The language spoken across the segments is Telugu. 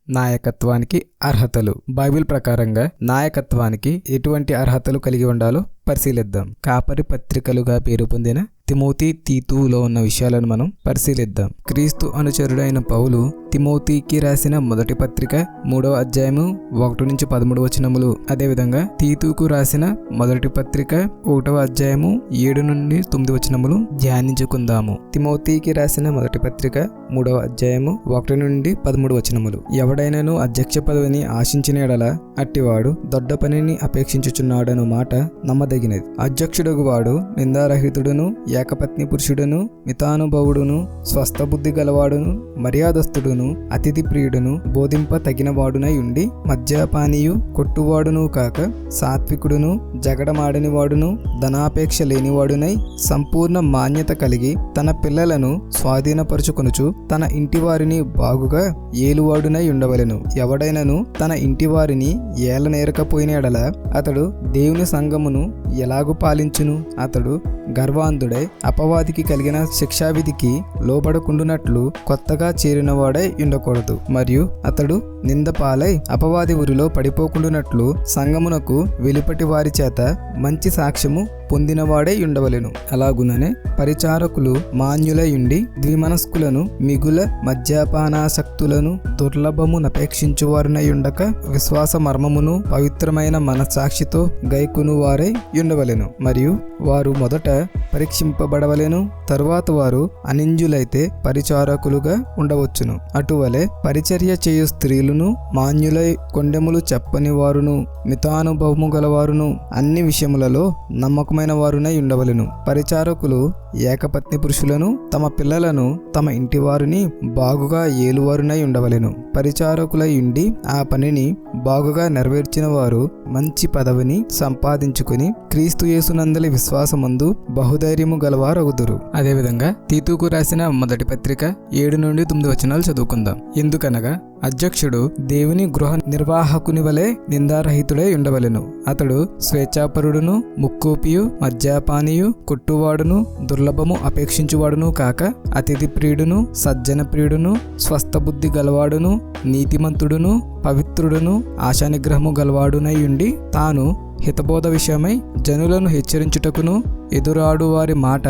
నాయకత్వానికి అర్హతలు. బైబిల్ ప్రకారంగా నాయకత్వానికి ఎటువంటి అర్హతలు కలిగి ఉండాలో పరిశీలిద్దాం. కాపరి పత్రికలుగా పేరు పొందిన తిమోతి, తీతులో ఉన్న విషయాలను మనం పరిశీలిద్దాం. క్రీస్తు అనుచరుడైన పౌలు తిమోతికి రాసిన మొదటి పత్రిక 3వ అధ్యాయము 1-13 అదేవిధంగా తీతుకు రాసిన మొదటి పత్రిక 1వ అధ్యాయము 7-9 ధ్యానించుకుందాము. తిమోతికి రాసిన మొదటి పత్రిక 3వ అధ్యాయము 1-13 ఎవడైనను అధ్యక్ష పదవిని ఆశించిన ఎడల అట్టివాడు దొడ్డ పనిని అపేక్షించుచున్నాడను మాట నమ్మదగినది. అధ్యక్షుడగు వాడు నిందారహితుడును, ఏకపత్ని పురుషుడును, మితానుభవుడును, స్వస్థ బుద్ధి గలవాడును, మర్యాదస్తుడును, అతిథి ప్రియుడును, బోధింప తగిన వాడునై ఉండి మద్యపానీయు, కొట్టువాడును కాక సాత్వికుడును, జగడమాడని వాడును, ధనాపేక్ష లేనివాడునై సంపూర్ణ మాన్యత కలిగి తన పిల్లలను స్వాధీనపరుచుకొనుచు తన ఇంటి వారిని బాగుగా ఏలువాడునై ఉండవలెను. ఎవడైనను తన ఇంటి వారిని ఏలనేరకపోయిన ఎడల అతడు దేవుని సంఘమును ఎలాగు పాలించును? అతడు గర్వాంధుడై అపవాదికి కలిగిన శిక్షావిధికి లోబడకుండునట్లు కొత్తగా చేరినవాడై ఉండకూడదు. మరియు అతడు నిందపాలై అపవాది ఉరిలో పడిపోకుండునట్లు సంఘమునకు వెలుపటి వారి చేత మంచి సాక్ష్యము పొందినవాడై ఉండవలెను. అలాగుననే పరిచారకులు మాన్యులై ఉండి ద్విమనస్కులను, మిగుల మద్యపానాసక్తులను, దుర్లభమునపేక్షించువారునై ఉండక విశ్వాస మర్మమును పవిత్రమైన మనస్సాక్షితో గైకొను వారై ఉండవలెను. మరియు వారు మొదట పరీక్షింపబడవలెను, తరువాత వారు అనింజులైతే పరిచారకులుగా ఉండవచ్చును. అటువలే పరిచర్య చేయు స్త్రీలును మాన్యులై, కొండెములు చెప్పని వారును, మితానుభవము గలవారును, అన్ని విషయములలో నమ్మకమైన వారునై ఉండవలెను. పరిచారకులు ఏకపత్ని పురుషులను, తమ పిల్లలను, తమ ఇంటి వారిని బాగుగా ఏలువారునై ఉండవలెను. పరిచారకులై ఉండి ఆ పనిని బాగుగా నెరవేర్చిన వారు మంచి పదవిని సంపాదించుకుని క్రీస్తు యేసునందలి విశ్వాసమందు బహుధైర్యము గలవారగుదురు. అదేవిధంగా తీతుకు రాసిన మొదటి పత్రిక 7-9 చదువుకుందాం. ఎందుకనగా అధ్యక్షుడు దేవుని గృహ నిర్వాహకుని వలె నిందారహితుడై ఉండవలెను. అతడు స్వేచ్ఛాపరుడును, ముక్కోపియు, మద్యపానీయు, కొట్టువాడును, దుర్లభము అపేక్షించువాడును కాక అతిథి ప్రియుడును, సజ్జన ప్రియుడును, స్వస్థ బుద్ధి గలవాడును, నీతిమంతుడును, పవిత్రుడును, ఆశానిగ్రహము గలవాడునై ఉండి తాను హితబోధ విషయమై జనులను హెచ్చరించుటకును, ఎదురాడు వారి మాట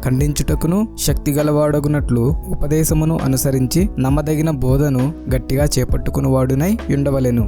ఖండించుటకును శక్తిగలవాడగునట్లు ఉపదేశమును అనుసరించి నమ్మదగిన బోధను గట్టిగా చేపట్టుకుని వాడునై ఉండవలెను.